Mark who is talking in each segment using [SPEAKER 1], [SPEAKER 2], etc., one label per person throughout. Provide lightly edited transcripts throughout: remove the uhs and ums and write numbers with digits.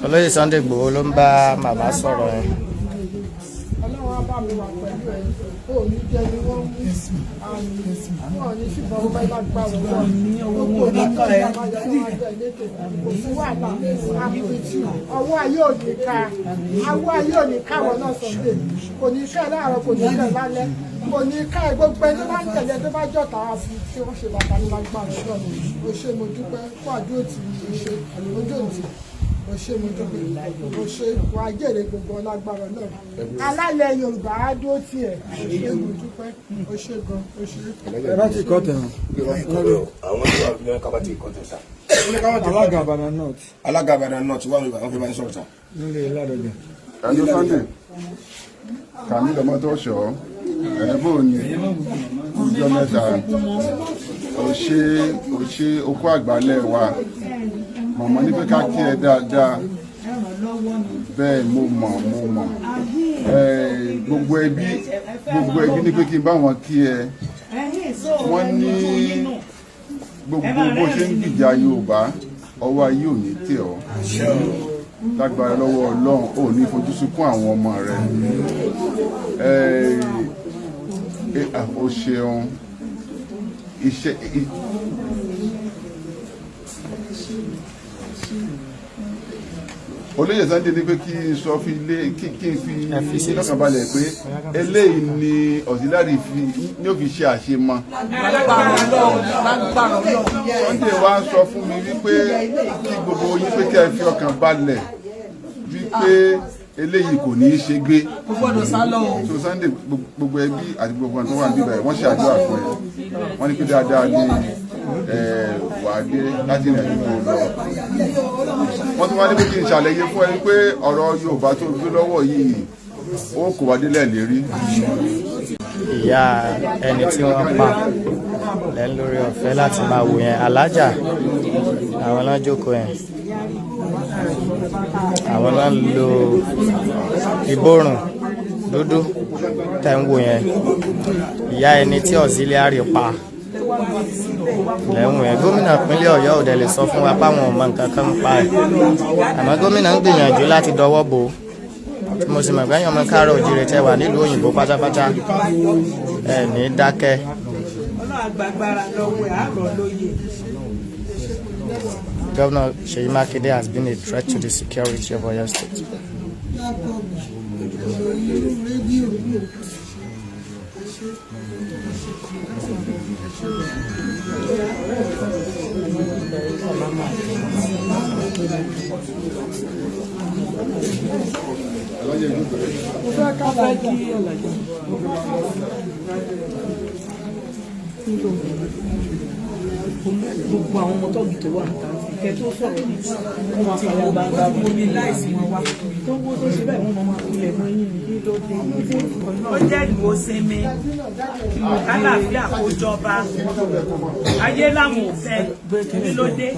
[SPEAKER 1] olóyè Sunday Igboho ló ń bá màmá sọ̀rọ̀ yẹn.
[SPEAKER 2] Ọlọ́run á bá mi wà pẹ̀lú ẹ̀ ó ní jẹ́ ni wọ́n mú àmì wọn ní ṣùgbọ́n ó bá lágbára wọn gbogbo oníkọ́ ẹ̀ kò sí wàhálà àpòtí ọwọ́ ayé ò ní ká awọ́ ayé ò ní káwọn náà Sunday kò ní ká láàárọ̀ kò ní ká lálẹ́ kò ní ká gbogbo ẹni tó bá ń tẹ̀lé tó bá jọ̀tá wá sí tí wọ́n ṣe bàbá ní lágbára náà o ṣé mo dúpẹ́ fún àdúró tì í ṣe ojú òtí o ṣé mo dúpẹ́ o ṣé wà á jèrè gbogbo ọlágbára náà alálẹ̀ Yorùbá á dúró tiẹ̀ o ṣé mo dúpẹ́ o ṣé gan o ṣé.
[SPEAKER 3] ẹ bá ti kọ́ tẹ̀wọ̀n.
[SPEAKER 4] àwọn tó wà ní kábà tí kọ́ tẹ̀ sá.
[SPEAKER 3] alága Ìbàdàn north.
[SPEAKER 4] alága Ìbàdàn north wà ní Ìbàdàn fẹ́ bá ń sọ̀rọ̀ sá.
[SPEAKER 3] nílé Ládọjà.
[SPEAKER 5] ẹjọ́ Sunday kàmí lọ́mọ tó ṣọ́ ẹ̀bùn ní ọjọ́ mẹ́ta ó ṣe okó àgbálẹ̀ wa mọ̀mọ́ ní pé ká kí ẹ dáadáa bẹ́ẹ̀ mo mọ̀ gbogbo ẹbí ní pé kí n bá wọn kí ẹ wọ́n ní gbogbo bó ṣe ń gbìjà Yorùbá ọwọ́ ayé ò ní tẹ̀ ọ́ lágbára lọ́wọ́ Ọlọ́run ò ní fojú sunkún àwọn ọmọ rẹ̀ o ṣeun iṣẹ́ olóyè Sunday ní pé kí n sọ fi ilé kí n fi lọ́kàn balẹ̀ pé eléyìí ni auxiliary ní ó fi ṣe àṣemọ. Sunday wá ń sọ fún mi wípé kí gbogbo yín pé kí ẹ fi ọkàn balẹ̀ wípé eléyìí kò ní í ṣe gbé. So Sunday gbogbo ẹbí àti gbogbo ọ̀nà tó wà níbẹ̀ wọ́n ṣe àdúrà fún ẹ wọ́n ní pé dáadáa ní wàdé láti rìn àjò lọ. Wọ́n tún wá ní pé kí n ṣàlàyé fún ẹ pé ọ̀rọ̀ Yorùbá tó gbé lọ́wọ́ yìí ó kò wá délẹ̀ lérí.
[SPEAKER 1] ìyá ẹni tí wọ́n pa lẹ́nu lórí ọ̀fẹ́ láti máa wò yẹn alájà àwọn náà jókòó yẹn àwọn náà lo ìborùn dúdú tẹ̀ ń wò yẹn ìyá ẹni tí auxiliary pa lẹ́hùn ẹ̀ gómìnà ìpínlẹ̀ Ọ̀yọ́ ò dẹ̀ lè sọ fún wa páwọn ọmọ nǹkan kan ń pa ẹ̀ àmọ́ gómìnà ń gbìyànjú láti dọwọ́ bò ó tí mo sì mọ̀ pé ẹ̀yàn ọmọ káàárọ̀ oòjíire tẹ́ wà nílùú òyìnbó pátápátá ẹ̀ ní dákẹ́. Governor Seyi Makinde has been a threat to the security of Oyo State.
[SPEAKER 6] Gbogbo àwọn ọmọ tọ́gì tó wà níta ìkẹ́ tó sọ̀rọ̀ ní wọ́n máa fara gbangba mobilize wọn wá tó wó tó ṣe bẹ́ẹ̀ wọ́n máa kulẹ̀ mọ́ yín ní ló dé ó jẹ́ ìwò sinmi kálàáfíà kó jọba ayé làwọn ò fẹ́ kí ló dé.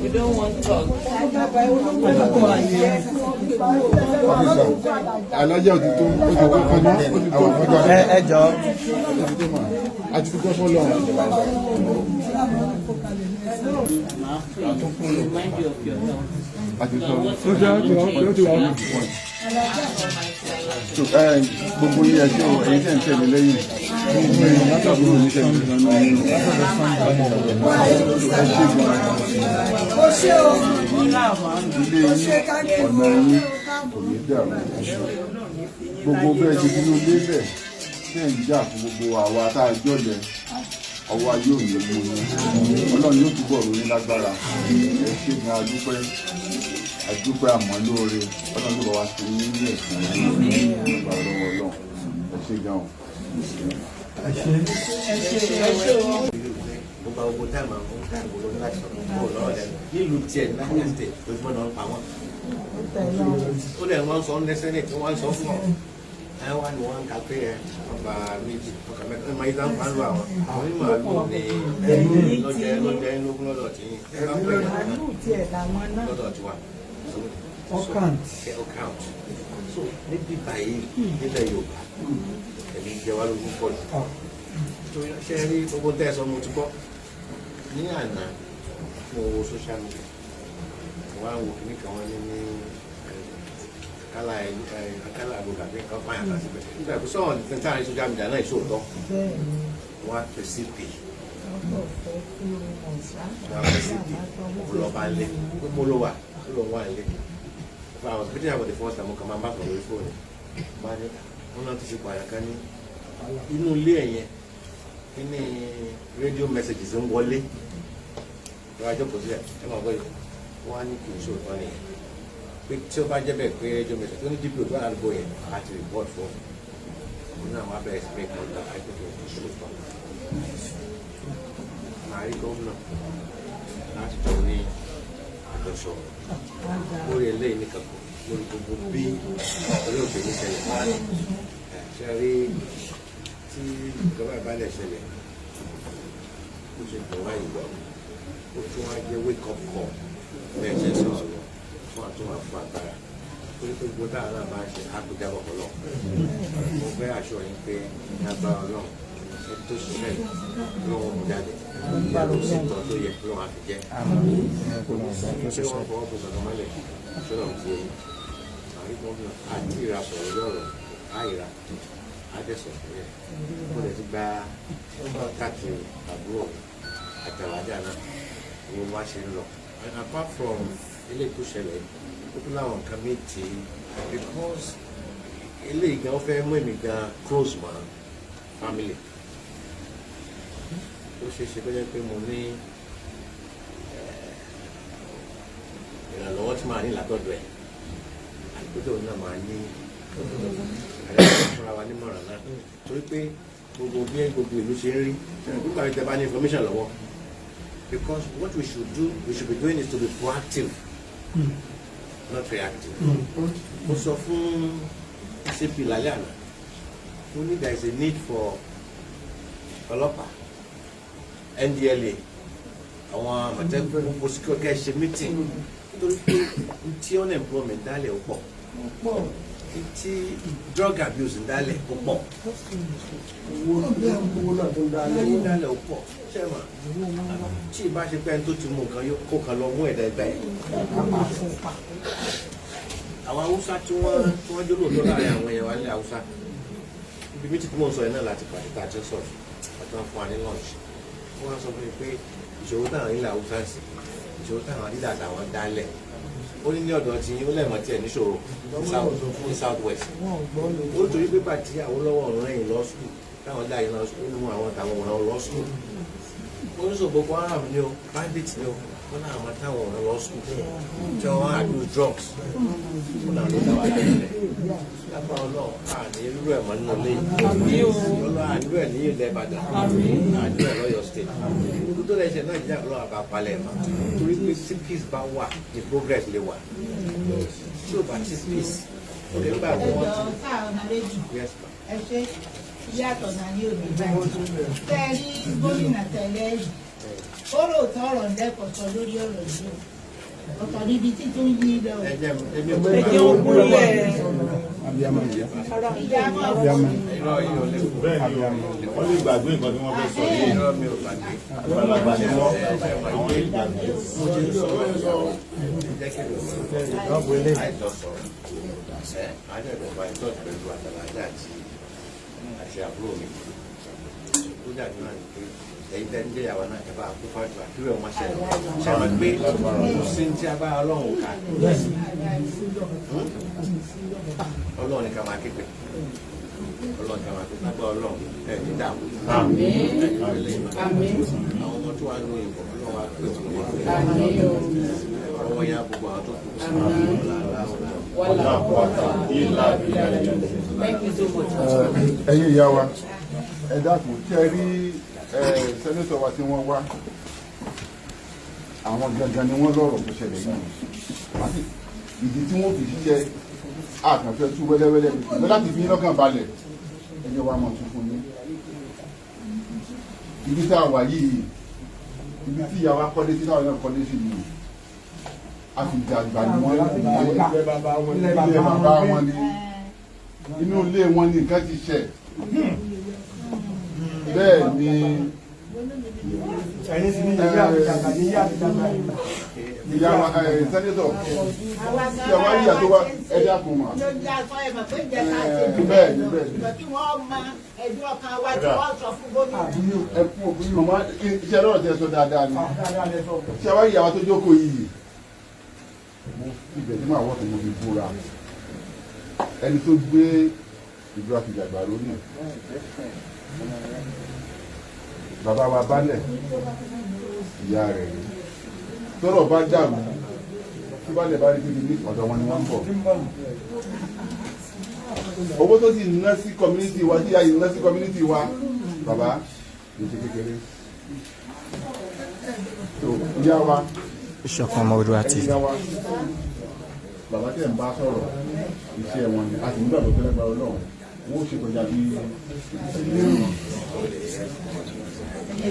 [SPEAKER 6] We don't want talk.
[SPEAKER 5] alájà òtítọ́
[SPEAKER 1] ẹ jọ
[SPEAKER 5] àti dúpẹ́ fọ́lọ́. Gbogbo yíyá ṣé o èyí tẹ̀ ń tẹ̀lé lẹ́yìn látàbí oníṣẹ́ ìgbìmọ̀ náà ní ẹ ṣe ilé yín ọ̀nà yín kò ní dàrú gbogbo bẹ́ẹ̀ ṣe dúró lélẹ̀ tẹ̀ ń jà fún gbogbo àwa tá a jọ̀lẹ̀ ọwọ́ ayé òní mú yín Ọlọ́run yóò túbọ̀ ròyìn lágbára ẹ ṣe gan àdúpẹ́ àmọ́ lóore Ọlọ́run tó bá wá sí ní ilé ẹ̀sìn nígbà lọ́wọ́ Ọlọ́run ẹ ṣe gan o.
[SPEAKER 4] gbogbo ogun táìmù àwọn táìmù gbogbo láti sọ̀rọ̀ lọ́rọ̀ lẹ́nu nílùú tiẹ̀ ní Nigeria state lójúmọ́ náà ń pa wọ́n. ó lẹ̀ wọ́n sọ ní senate wọ́n sọ fún ọ ẹ wá ní wọ́n ń ka pé ẹ ọba méjì ọkà mẹ́ta ẹ máa yí dáhùn pàlú àwọn onímọ̀ àlù ní lọ́jẹ́ lógún lọ́dọ̀ tí ẹ bá pè é lọ́dọ̀ tí wà.
[SPEAKER 3] Account.
[SPEAKER 4] So níbi báyìí nílẹ̀ Yorùbá ẹ̀mí jẹ́ wá lógún pọ̀ jù. ṣe rí gbogbo tẹ́ sọ mo ti gbọ́ ní àná mo wo social media mo wá wo kíní kan wọn ní akálà àgbòkà pé nǹkan pààyàn kan síbẹ̀ nígbà tó sọ̀rọ̀ ní táwọn social media náà ìṣòótọ́ wọ́n á pè sí pè wọ́n á pè sí pè mo lọ bá lé mo lọ wà lé fún àwọn pété àwọn the first time mo kàn máa bá pọ̀ lórí fóònù bá ní wọn náà ti ṣe pààyàn kan ní inú ilé ẹ̀yẹn kíní rédíò messages ń wọlé ìwájú kò sílẹ̀ ẹ máa gbọ́ yìí wọ́n á ní kì í ṣòótọ́ nìyẹn pé tí ó bá jẹ́ bẹ́ẹ̀ pé rédíò message tó ní dpo tó wà ládùúgbò yẹn àti report fún un náà wọ́n á bẹ̀rẹ̀ sí pé kọ́ńtà àìpé kì í ṣòótọ́ màá rí gómìnà láti tó ní àjọṣọ lórí eléyìí nìkan kù lórí gbogbo bí olóògbé ní ṣẹlẹ̀ ṣe rí tí ìjọba ìbálẹ̀ ṣẹlẹ̀ ó ṣe dùn wáyé lọ ó tún wá jẹ́ wake up call bẹ́ẹ̀ ṣe sọ̀rọ̀ lọ fún àtúnwà fún agbára torí pé gbogbo táwọn náà máa ń ṣe àkójá ọpọlọ mo fẹ́ aṣọ yín pé ní agbára ọlọ́run ẹni tó ṣiṣẹ́ lọ́wọ́ mú jáde ìyá ló sì tọ́ tó yẹ lọ́wọ́ àfi jẹ́ ṣé wọ́n fọwọ́ bọ̀ sọ̀rọ̀ mọ́lẹ̀ ṣọlọ́ ti yẹ àríkọ́gbọ̀n àti ìra sọ̀rọ̀ lọ́rọ̀ àìra àdẹ́sọ̀ yẹ kó lè ti gba káàkiri àbúrò àtàwájà náà owó wá ṣe ń lọ and apart from ilé tó ṣẹlẹ̀ ó tún láwọn nǹkan méjì because ilé ìgbà ó fẹ́ mú èmi gan close mọ́ family ó ṣe é ṣe kó jẹ́ pé mo ní ìrànlọ́wọ́ tí màá ní látọ̀dọ̀ ẹ̀ àgbẹ̀dọ̀ náà máa ní fúnra wa nímọ̀ràn náà torí pé gbogbo bí gbogbo ìlú ṣe ń rí nígbà tí ẹ bá ní information lọ́wọ́ because what we should be doing is to be proactive not reactive. mo sọ fún cp lálẹ́ àná mo ní there is a need for ọlọ́pàá ndla àwọn àmọ̀tẹ́kùn gbogbo security kẹ́ ṣe meeting nítorí pé tí unemployment dálẹ̀ ó pọ̀ tí drug abuse ń dálẹ̀ ó pọ̀ owó dálẹ̀ ó pọ̀ ṣẹ́wà tí ìbá ṣe pẹ́ tó ti mú nǹkan yóò kó kan lọ mú ẹ̀dá ẹgbẹ́ ẹ̀ àwọn haúsá tí wọ́n jóló tó láàrin àwọn èèyàn wá ní haúsá ibi méjì tí mò ń sọ yẹn náà láti pàdé tá a ti ń sọ̀rọ̀ àti wọn fún wa ní lunch wọ́n sọ fún mi pé ìṣòro táwọn ilẹ̀ haúsá sí ìṣòro táwọn dídà táwọn dálẹ̀ ó ní ní ọ̀dọ̀ tí ó lẹ́mọ̀ tí ẹ̀ níṣòro ní south west ó torí pé pàtí Awólọ́wọ̀ rẹ́yìn lọ skul táwọn dá yìí lọ skul nínú àwọn táwọn ọ̀ràn lọ skul ó ní sọ Boko Haram ni o bandit ni o wọn náà máa táwọn ọ̀ràn lọ skul tí wọ́n á do drugs wọn náà ló dá wà lẹ́yìn lápá ọlọ́ọ̀ àní irú ẹ̀ mọ́ nínú ilé ọlọ́ àdúrà ẹ̀ ní ilẹ̀ Ìbàdàn àdúrà ẹ̀ lọ́yọ̀ state gbogbo tó lẹ́sẹ̀ náà jẹ́ àlọ́ àbápalẹ̀ mọ́ torí pé tí peace bá wà ní progress lè wà tí o bá ti peace o lè gbà pé wọ́n ti.
[SPEAKER 7] yàtọ̀ náà ní òbí báyìí tẹ́ rí gómìnà tẹ̀lé yìí ó rò tọrọ lẹ́kọ̀ọ́ sọ lórí ọ̀rọ̀ yìí ọ̀tọ̀ níbi tí tó ń yí lọ.
[SPEAKER 6] ẹ̀jẹ̀ ogun lẹ̀
[SPEAKER 3] abiyamọ ìyá
[SPEAKER 7] ìyàmọ̀
[SPEAKER 8] wọ́n lè gbàgbé nǹkan tí wọ́n fẹ́ sọ yìí àgbàlagbà ni wọ́n àwọn lè gbàgbé.
[SPEAKER 4] àti àbúrò mi ó dàbí náà ní pé ẹ̀yin tẹ́ ń jẹ́ ìyàwó náà ẹ bá kó fàdúrà kí wọ́n máa ṣẹlẹ̀ ṣàmọ́ pé kò sí ní tí a bá ọlọ́run ká ọlọ́run ní ká máa képe ọlọ́run ká máa képe lágbá ọlọ́run ẹ̀ ní dààmú àwọn ọmọ tó wà ní òyìnbó ọlọ́run wá pé tó wọ́n ọmọ ya gbogbo àwọn tó kù sí
[SPEAKER 5] ẹ̀yin ìyá wa ẹ dákun tí ẹ rí sẹ́nẹ́tọ̀ wa tí wọ́n wá àwọn gangan ni wọ́n lọ́rọ̀ tó ṣẹlẹ̀ yìí ìdí tí wọ́n fi ṣiṣẹ́ àkànfẹ́ tú wẹ́lẹ́wẹ́lẹ́ ní láti fi lọ́kàn balẹ̀ ẹjọ́ wa máa tún fún yín ibi tá a wà yìí ibi tí ìyá wa kọ́lé sí táwọn náà kọ́lé sí yìí a fi dàgbà ní wọ́n ilé bàbá wọn ni inú ilé wọn ni nǹkan ti ṣẹ̀ bẹ́ẹ̀ ni ìyá sẹ́nitọ̀ tí a wá rí àtọwá ẹja kò mà. bẹ́ẹ̀ ni bẹ́ẹ̀ ni.
[SPEAKER 7] kí wọ́n mọ ẹ̀dùn ọkàn wa tí wọ́n sọ fún gómìnà.
[SPEAKER 5] ẹkún òbí màmá iṣẹ́ lọ́rọ̀ tí ẹ sọ dáadáa ni tí a wá rí àwọn tó jókòó yìí mo fi ibẹ̀ tí màá wọ́ tó mo fi búra ẹni tó gbé ìjọ àfìjàgbà lónìí bàbá wa balẹ̀ ìyá rẹ̀ rí tọ́rọ̀ bá dàrú tí balẹ̀ bá rí bíbí ní ọ̀dọ̀ wọn ni wọ́n ń bọ̀ owó tó sì ná sí community wa tí a yìí ná sí community wa bàbá kì í ṣe kékeré tó ìyá wa
[SPEAKER 1] ìṣọ̀kan ọmọ odò àti
[SPEAKER 5] ìyá wa bàbá tẹ̀ ń bá sọ̀rọ̀ iṣẹ́ wọn ni a sì nígbà tó tẹ́lẹ̀ gba ọlọ́run wọ́n ó ṣe kọjá bí
[SPEAKER 1] The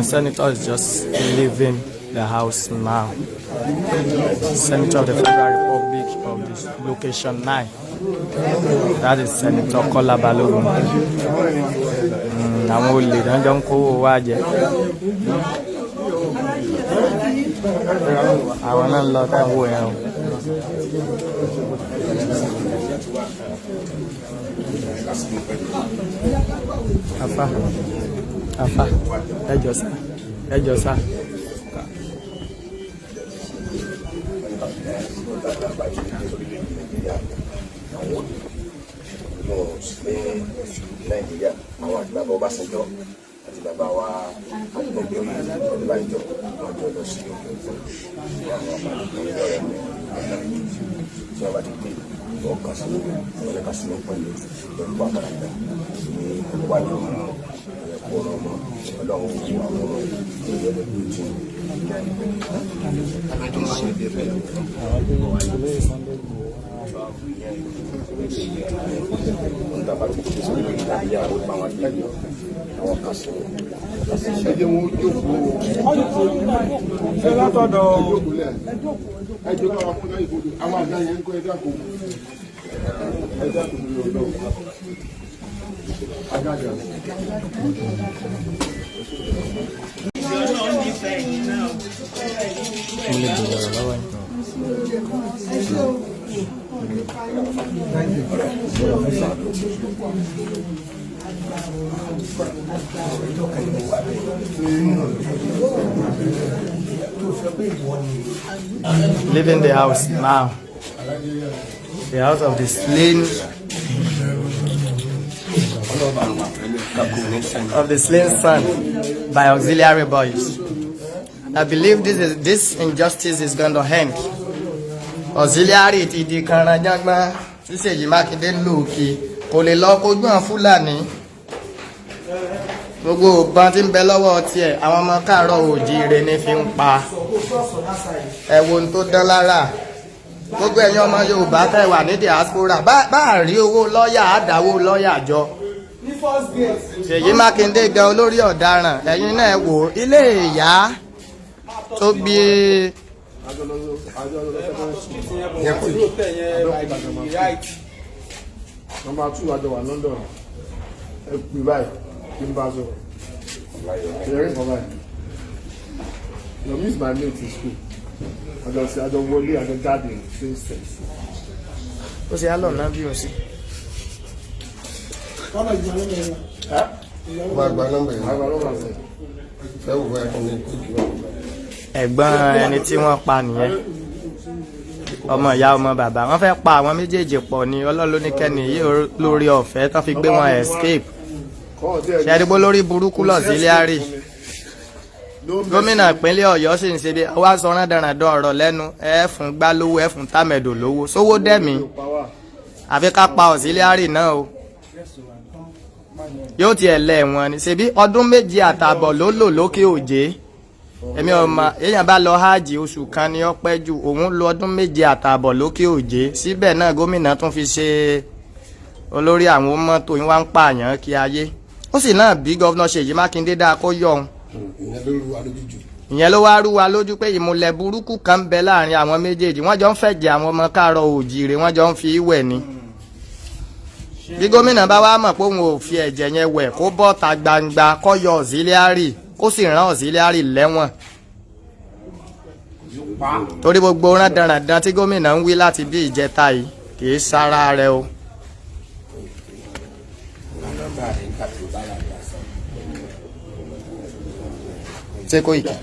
[SPEAKER 1] senator is just leaving the house now. Senator of the Federal Republic of this location 9. That is Senator Kola Balogun. Àwọn olè náà jọ ń kówó wá jẹ. Àwọn náà lọ táwọn yẹn o. Afa, ẹjọ sá.
[SPEAKER 9] Nàìjíríà àwọn àti bàbá Ọbásanjọ́ àti bàbá wa àtúntò Ọdúnbàjọ wọn jọ lọ sí òkè òkun ní àwọn àpàlùkùnrin lọ́rẹ́ mi tí wọ́n bá ti dé wọ́n kà sí wọn lẹ́ka sí wọn pẹ̀lú àpàlàgbà ní wájú ọmọ ẹ̀kọ́ ọmọ ọlọ́run wo àwọn ọmọ ìyẹn lójú tí
[SPEAKER 5] ẹjẹ wọn jókòó
[SPEAKER 3] ṣe látọ̀dọ̀
[SPEAKER 5] ẹjọ bá wà fún náà ìbòdò àwọn àgbà yẹn ń kọ ẹjọ kò lórí ọ̀dọ̀ agájà.
[SPEAKER 1] Leaving the house now. The house of the slain son by auxiliary boys. I believe this injustice is going to end. Auxiliary ti di kanranjangba tí Ṣèyí Mákindé ń lò kí kò lè lọ kojú àwọn Fúlàní. Gbogbo ìbọn tí ń bẹ lọ́wọ́ tiẹ̀ àwọn ọmọ káàárọ̀ oòjíire ní fi ń pa. Ẹ wo ohun tó dán lára. Gbogbo ẹ̀yin ọmọ Yorùbá tẹ́ wà ní diaspora bá rí owó lọ́ọ̀yà àdáwó lọ́ọ̀yà jọ. Ṣèyí Mákindé gan olórí ọ̀daràn ẹ̀yin náà wò ilé ìyá tó bí
[SPEAKER 5] Number 2 àjọ wà London ẹ pè báyìí kí n bá sọ ṣẹ̀rí kan báyìí you miss my mate in school àjọ wọlé àjọ jáde same sex.
[SPEAKER 1] ó ṣe álọ̀ náà bí o sí. Ẹ̀gbọ́n ẹni tí wọ́n pa nìyẹn ọmọ ìyá ọmọ bàbá wọ́n fẹ́ pa àwọn méjèèjì pọ̀ ní ọlọ́lóníkẹ́ni yìí lórí ọ̀fẹ́ tó fi gbé wọn escape ṣẹ́dígbó lórí burúkú l'Auxiliary gómìnà ìpínlẹ̀ Ọ̀yọ́ sì ń ṣe bí wá sọ rándanràndán ọ̀rọ̀ lẹ́nu ẹ̀fún gbá lówó ẹ̀fún támẹ̀dò lówó sówó dẹ̀mí àfi ká pa Auxiliary náà o yóò tiẹ̀ lẹ̀ wọ́n ni ṣebí ọdún 2 àtààbọ̀ ló lò lókè òjé èmi ọmọ èèyàn bá lọ hajj oṣù kan ni ó pẹ́ jù òun lọ ọdún 7 àtààbọ̀ lókè òjé síbẹ̀ náà gómìnà tún fi ṣe olórí àwọn mọ́tò yín wá ń pààyàn kí ayé ó sì náà bí gọ́vnà Ṣèyí Mákindé dáa kó yọ òun ìyẹn ló wá rú wa lójú pé ìmùlẹ̀ burúkú kan ń bẹ láàrin àwọn méjèèjì wọ́n jọ ń fẹ̀jẹ̀ àwọn ọmọ káàárọ̀ oòjíire wọ́n jọ ń fi wẹ̀ ni bí gómìnà bá wá mọ̀ pé òun ò fi ẹ̀jẹ̀ yẹn wẹ̀ kó bọ́ ta gbangba kó yọ auxiliary kó sì rán auxiliary lẹ́wọ̀n torí gbogbo rán dandan tí gómìnà ń wí láti bí ìjẹta yìí kì í sára rẹ o. ṣé kò ìkà.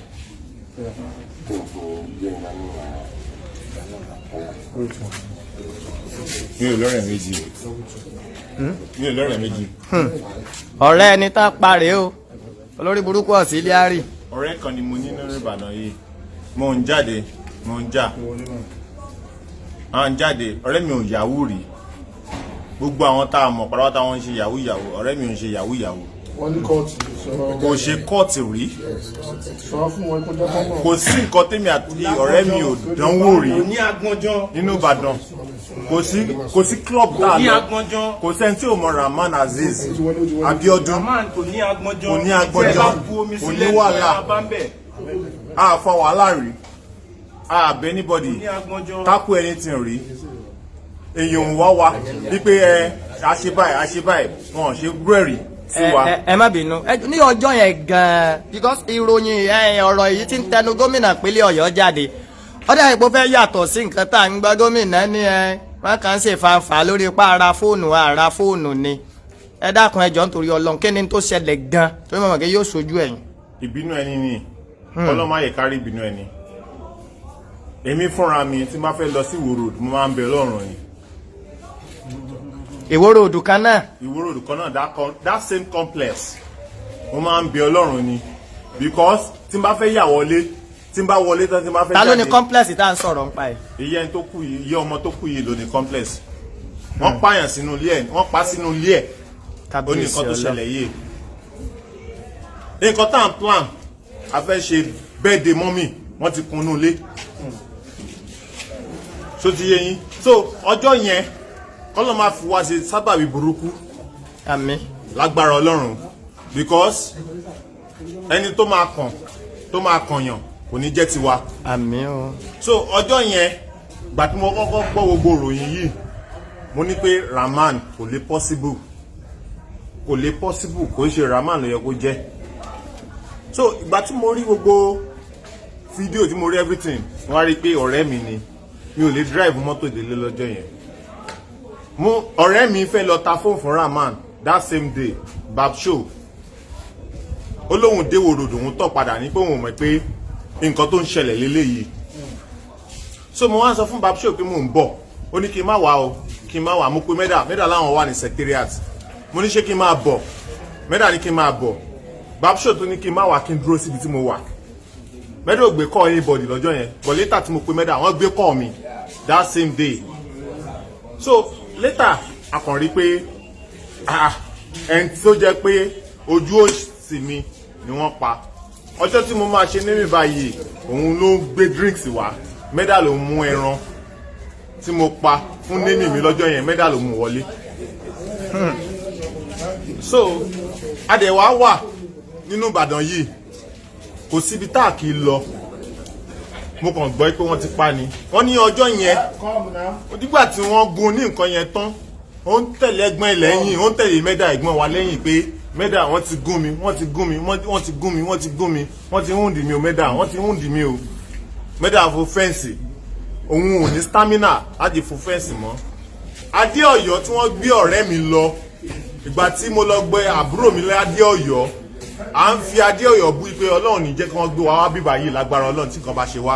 [SPEAKER 8] mi ò lọ́rẹ̀ méjì. mi ò lọ́rẹ̀ méjì.
[SPEAKER 1] ọ̀rẹ́ ẹni tá a parẹ́ o olórí burúkú auxiliary.
[SPEAKER 8] ọ̀rẹ́ kan ni mo ní nínú Ìbàdàn yìí mo ń jáde mo ń jà à ń jáde ọ̀rẹ́ mi ò yahoo rí gbogbo àwọn tá a mọ̀ pàrọ̀ táwọn ń ṣe yahoo yahoo ọ̀rẹ́ mi ò ń ṣe yahoo yahoo
[SPEAKER 3] wọ́n ní kóòtù
[SPEAKER 8] kò ṣe kóòtù rí
[SPEAKER 3] sọ fún wọn kó jẹ́ kọ́mọ̀.
[SPEAKER 8] kò sí nǹkan tèmi àti ọ̀rẹ́ mi ò dánwò rí nínú Ìbàdàn kò sí club tá a lọ kò sẹ́ni tí ò mọ Rahman Azeez Abiodun kò ní agbọ́njọ́ kò ní wàhálà a fa wàhálà rí a bẹ anybody tákù anything rí èèyàn wá wa wípé àṣebáyé wọn ò ṣe gbúrẹ̀rì sí wa.
[SPEAKER 1] ẹ má bínú ní ọjọ́ yẹn gan-an because ìròyìn ọ̀rọ̀ èyí tí ń tẹnu gómìnà pínlẹ̀ Ọ̀yọ́ jáde ọdẹ ìpò fẹ́ yàtọ̀ sí nǹkan tá à ń gbọ́ gómìnà ní wọn kàn ń ṣe fanfà lórí ipá ara fóònù ni ẹ dákun ẹ jọ̀ọ́ nítorí Ọlọ́run kí ni tó ṣẹlẹ̀ gan tó mọ̀ mọ̀ kí yóò ṣojú ẹ̀yìn.
[SPEAKER 8] ìbínú ẹni ni Ọlọ́run má yẹ kárí ìbínú ẹni èmi fúnra mi tí n bá fẹ́ lọ sí Ìwó Road mo máa ń bẹ Ọlọ́run ni.
[SPEAKER 1] Ìwó Road kan náà.
[SPEAKER 8] Ìwó Road kan náà that same complex mo máa ń bẹ Ọlọ́run ni because tí n bá fẹ́ yà wọlé tí n bá wọlé tán tí n bá fẹ́ jáde.
[SPEAKER 1] ta ló ní complex tá à ń sọ̀rọ̀ ń pa ẹ̀.
[SPEAKER 8] ìyẹn tó kú yìí iye ọmọ tó kú yìí ló ní complex wọ́n pààyàn sínú ilé ẹ̀ wọ́n pa sínú ilé ẹ̀ ó ní nǹkan tó ṣẹlẹ̀ yìí nǹkan tá à ń plan a fẹ́ ṣe birthday mọ́mì wọ́n ti kun inú ilé so ti yé yín so ọjọ́ yẹn kọ́lọ́ máa fi wá ṣe sábàbí burúkú
[SPEAKER 1] àmín
[SPEAKER 8] lágbára Ọlọ́run because ẹni tó máa kànyàn kò ní jẹ́ tiwa.
[SPEAKER 1] àmín o.
[SPEAKER 8] so ọjọ́ yẹn gbà tí mo kọ́kọ́ gbọ́ gbogbo ìròyìn yìí mo ní pé Rahman kò lè possible kò ń ṣe Rahman ló yẹ kó jẹ́ so ìgbà tí mo rí gbogbo fídíò tí mo rí everything wọ́n á rí i pé ọ̀rẹ́ mi ni mi ò lè drive mọ́tò délé lọ́jọ́ yẹn ọ̀rẹ́ mi fẹ́ lọ ta fóònù fún Rahman that same day bab show ó lóun dé Ìwó Road òun tọ̀ padà ní pé òun mọ̀ pé nǹkan tó ń ṣẹlẹ̀ léléyìí so mo wá sọ fún bab show pé mò ń bọ̀ ó ní kí n má wá o kí n má wá mo pe mẹ́dà láwọn wà ní secretariat mo ní ṣé kí n máa bọ̀ mẹ́dà ní kí n máa bọ̀ bab show tó ní kí n má wá kí n dúró síbi tí mo wà mẹ́dà ò gbé call anybody lọ́jọ́ yẹn but later tí mo pe mẹ́dà wọ́n gbé call mi that same day so later a kàn rí pé ẹni tó jẹ́ pé ojú òsì mi ni wọ́n pa ọjọ́ tí mo máa ṣe ní mi báyìí òun ló gbé drinks wá mẹ́dà ló mú ẹran tí mo pa fún némi mi lọ́jọ́ yẹn mẹ́dà ló mú wọlé so adẹ̀wà wà nínú Ìbàdàn yìí kò síbi tá a kì í lọ mo kàn gbọ́ pé wọ́n ti pa ni wọ́n ní ọjọ́ yẹn nígbà tí wọ́n gun ní nǹkan yẹn tán ó ń tẹ̀lé ẹ̀gbọ́n ẹ̀ lẹ́yìn ó ń tẹ̀lé mẹ́dà ẹ̀gbọ́n wa lẹ́yìn pé mẹ́dà wọ́n ti gún mi wọ́n ti gún mi wọ́n ti gún mi wọ́n ti gún mi wọ́n ti hùndì mi o mẹ́dà wọ́n ti hùndì mi o mẹ́dà fò fẹ́ǹsì òun ò ní stamina láti fò fẹ́ǹsì mọ́ Adéọ̀yọ́ tí wọ́n gbé ọ̀rẹ́ mi lọ ìgbà tí mo lọ gbé àbúrò mi lọ Adéọ̀yọ́ à ń fi Adéọ̀yọ́ bú pé Ọlọ́run ní jẹ́ kí wọ́n gbé wa wá bíbá yìí lágbára Ọlọ́run tí kan bá ṣe wá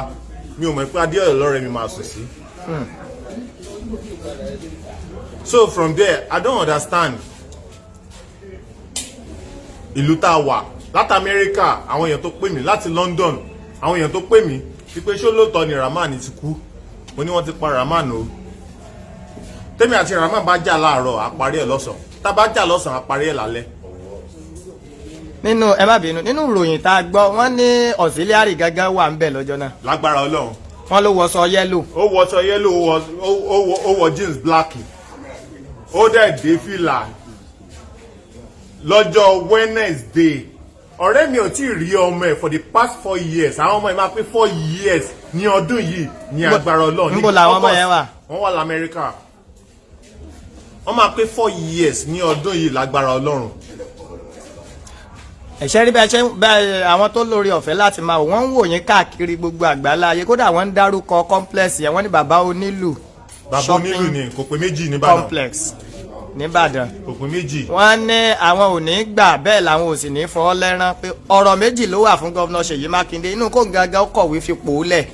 [SPEAKER 8] mi ò mọ̀ pé Adéọ̀yọ́ lọ́rẹ́ mi máa sùn sí. So from there I don't understand ìlú tá a wà láti Amẹ́ríkà àwọn èèyàn tó pè mí láti London àwọn èèyàn tó pè mí wípé ṣó lóòótọ́ ni Rahman ti kú mo ní wọ́n ti pa Rahman o tèmi àti Rahman bá jà láàárọ̀ àparí ẹ̀ lọ́sàn tá a bá jà lọ́sàn àparí ẹ̀ lálẹ́
[SPEAKER 1] nínú ẹ má bínú nínú ìròyìn tá a gbọ́ wọ́n ní auxiliary gángan wà ń bẹ̀ lọ́jọ́ náà.
[SPEAKER 8] lágbára Ọlọ́run.
[SPEAKER 1] wọ́n ló wọṣọ yẹ́lò.
[SPEAKER 8] ó wọṣọ yẹ́lò ó wọ jeans black ó dẹ̀ dé fìlà lọ́jọ́ Wednesday. ọ̀rẹ́ mi ò tí ì rí ọmọ ẹ̀ for the past 4 years àwọn ọmọ ẹ̀ máa pé 4 years ní ọdún yìí ní agbára Ọlọ́run.
[SPEAKER 1] níbo làwọn ọmọ yẹn wà.
[SPEAKER 8] wọ́n wà lamẹ́ríkà wọ́n máa pé 4 years ní ọdún yìí lágbára Ọlọ́run.
[SPEAKER 1] ẹ̀ṣẹ́ rí bẹ́ẹ̀ àwọn tó lórí ọ̀fẹ́ láti máa wọ́n ń wò yín káàkiri gbogbo àgbálá ayé kódà wọ́n ń dárúkọ complex yẹn wọ́n ní bàbá onílù.
[SPEAKER 8] bàbá onílù ni kò pé méjì nìbàdàn.
[SPEAKER 1] complex nìbàdàn.
[SPEAKER 8] kò pé méjì.
[SPEAKER 1] wọ́n ní àwọn ò ní gbà bẹ́ẹ̀ làwọn ò sì ní fọ́ lẹ́rán pé ọ̀rọ̀ méjì ló wà fún gọ́vnà Ṣèyí Mákindé inú kó gangan kọ̀wé fipò lẹ̀.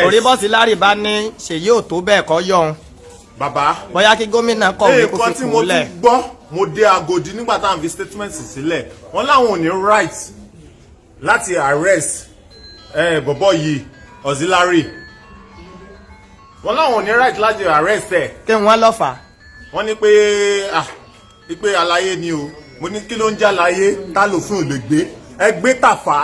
[SPEAKER 1] orí bọ́sì lárí bá ní Ṣèyí ò tó bẹ́ẹ̀ kọ́ yọ̀hún.
[SPEAKER 8] bàbá
[SPEAKER 1] bóyá kí gómìnà kọ̀wé kó
[SPEAKER 8] nǹkan tí
[SPEAKER 1] fipò
[SPEAKER 8] mo
[SPEAKER 1] lẹ̀.
[SPEAKER 8] ti gbọ́ mo dé Agodi nígbà táwọn fi statement sílẹ̀ wọ́n láwọn ò ní right láti arrest bọ̀bọ̀ yìí auxiliary wọ́n láwọn ò ní right láti arrest ẹ̀.
[SPEAKER 1] kí wọ́n lọ fà.
[SPEAKER 8] wọ́n ní pé aláyé ni o mo ní kí ló ń jẹ́ aláyé tá ló fún òlè gbé ẹgbẹ́ tàfà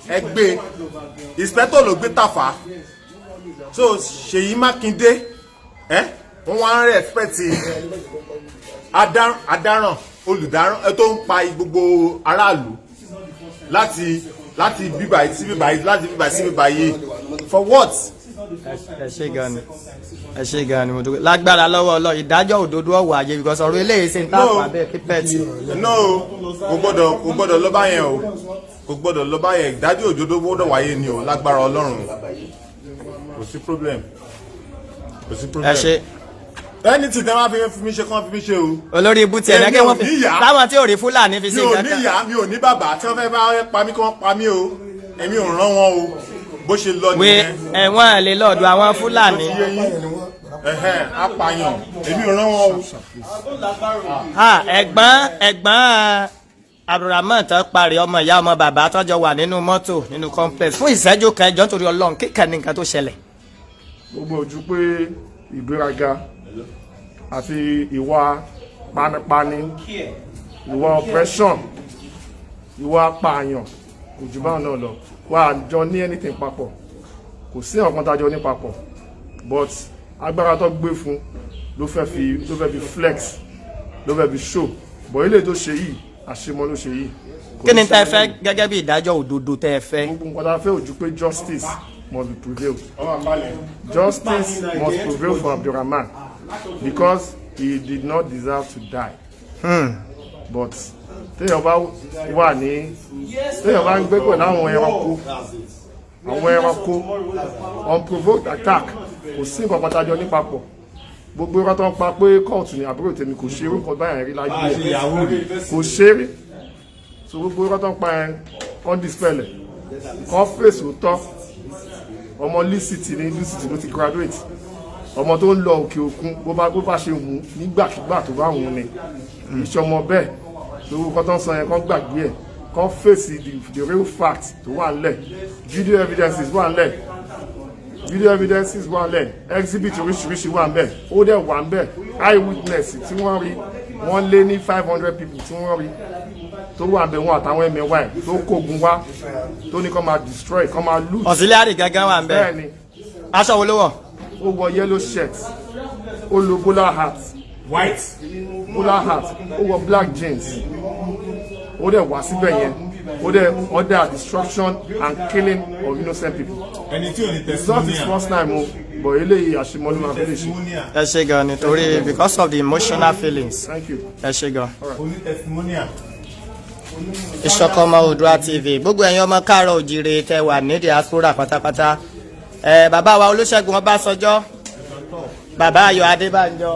[SPEAKER 8] ẹgbẹ́ inspector ló gbé tàfà so Ṣèyí Mákindé wọ́n wá ń rẹ́spẹ̀tì adaràn olùdaràn tó ń pa gbogbo aráàlú láti bíbà sí bíbà sí bíbà yìí for what.
[SPEAKER 1] ẹ ṣe gan ni mo dúró lágbára lọ́wọ́ Ọlọ́run ìdájọ́ òdodo ọ̀wọ̀ àyè because ọ̀rọ̀ eléyìí ṣe ń tà fà bẹ́ẹ̀ pípẹ́ẹ̀tì.
[SPEAKER 8] no kò gbọ́dọ̀ lọ bá yẹn o kò gbọ́dọ̀ lọ bá yẹn ìdájọ́ òdodo gbọ́dọ̀ wáyé ni o lágbára Ọlọ́run kò sí problem.
[SPEAKER 1] ẹ ṣe.
[SPEAKER 8] ẹni tí tẹ́ máa fi mi ṣe kán fi mi ṣe o.
[SPEAKER 1] olórí ibú tiẹ̀ náà kí wọ́n fi táwọn tí ò rí Fúlàní fi ṣe
[SPEAKER 8] nǹkan kan. mi ò ní ìyá mi ò ní bàbá tí wọ́n fẹ́ bá pa mí kí wọ́n pa mí o èmi ò rán wọn o bó ṣe lọ nìyẹn.
[SPEAKER 1] ẹ̀wọ̀n lè lọ́ọ̀dọ̀ àwọn Fúlàní.
[SPEAKER 8] apààyàn èmi ò rán wọn o.
[SPEAKER 1] ẹ̀gbọ́n Abdulrahman tó parí ọmọ ìyá ọmọ bàbá tọ́jọ́ wà nínú mọ́tò nínú complex fún ìṣẹ́jú kan ẹjọ́ nítorí Ọlọ́run kíkà ní nǹkan tó ṣẹlẹ̀.
[SPEAKER 3] gbogbo ojú pé ìgbéraga àti ìwà panipani ìwà oppression ìwà apààyàn kò jù báwọn náà lọ wà jọ ní anything papọ̀ kò sí ọ̀kan tájọ ní papọ̀ but agbára tó gbé fún ló fẹ́ fi flex ló fẹ́ fi show but ilé tó ṣe yìí àṣemọ ló ṣe yìí.
[SPEAKER 1] kí ni tẹ́ ẹ fẹ́ gẹ́gẹ́ bí ìdájọ́ òdodo tẹ́ ẹ fẹ́.
[SPEAKER 3] gbogbo nǹkan tá a fẹ́ ojú pé justice must be prevailed. Justice must prevail for Abdulrahman because he did not deserve to die. But téèyàn bá wà ní téèyàn bá ń gbé pẹ̀lú àwọn ẹranko unprovoked attack kò sí nǹkan pàtàkì ní papọ̀ gbogbo irọ́ tó ń pa pé kóòtù ní àbúrò tèmi kò ṣe orúkọ báyìí rí láyé kò ṣe rí so gbogbo irọ́ tó ń pa ẹ̀ kọ́ dispẹ̀lẹ̀ kọ́ fèsì òótọ́ ọmọ lísìtì ní lísìtì ló ti graduate ọmọ tó ń lọ òkè òkun bó bá ṣe wù nígbàkigbà tó bá wù ní ìṣọmọ bẹ́ẹ̀ lórúkọ tó ń sọ yẹn kọ́ gbàgbé ẹ̀ kọ́ fèsì the real fact tó wà nílẹ̀ video evidences wà nílẹ̀ exhibit oríṣiríṣi wà níbẹ̀ ó dẹ̀ wà níbẹ̀ eye witness tí wọ́n rí wọ́n lé ní 500 people tí wọ́n rí tó wà níbẹ̀ wọn àtàwọn ẹ̀mẹ̀wá ẹ̀ tó kógun wá tó ní kó máa destroy kó máa loot.
[SPEAKER 1] auxiliary gangan wà níbẹ̀.
[SPEAKER 3] bẹ́ẹ̀ni.
[SPEAKER 1] aṣọ wo ló wọ̀.
[SPEAKER 3] ó wọ yellow shirt ó lo bowler hat.
[SPEAKER 8] white.
[SPEAKER 3] bowler hat ó wọ black jeans ó dẹ̀ wá síbẹ̀ yẹn ó dẹ̀ order destruction and killing of innocent people.
[SPEAKER 8] ẹni tí ò ní
[SPEAKER 3] it's not his first time o but eléyìí àṣemọ́lú máa fi lè ṣe.
[SPEAKER 1] ẹ ṣe gan nítorí because of the emotional feelings.
[SPEAKER 3] thank you.
[SPEAKER 1] ẹ ṣe gan.
[SPEAKER 8] oní testimonial.
[SPEAKER 1] Ìṣọ̀kan Ọmọ Oòduà TV gbogbo ẹ̀yin ọmọ káàárọ̀ oòjíire tẹ́ wà ní diaspora pátápátá bàbá wa Olúṣẹ́gun Ọbásanjọ́ bàbá Ayọ̀ Adébánjọ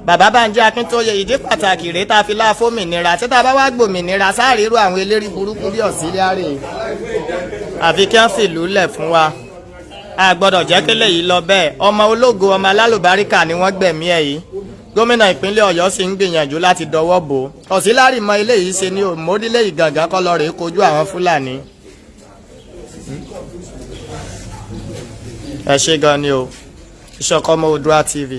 [SPEAKER 1] bàbá Bánjí Akíntóyè ìdí pàtàkì rèé tá a fi láàfómìnira tí tá a bá wá gbòmìnira sáàrí irú àwọn eléri burúkú bí ọ̀sílíárì àfi kí wọ́n fìlú lẹ̀ fún wa a gbọ́dọ̀ jẹ́ kí lèyí lọ bẹ́ẹ̀ ọmọ ológo ọmọ alálùbáríkà ni wọ́n gbẹ̀mí ẹ̀ yìí gómìnà ìpínlẹ̀ Ọ̀yọ́ sì ń gbìyànjú láti dọwọ́ bò ọ̀sílárì mọ eléyìí ṣe ní òmòdílé ìgàngán kọ́ lọ rèé kojú àwọn Fúlàní. ẹ ṣe gan ni o Ìṣọ̀kan Ọmọ Oòduà TV.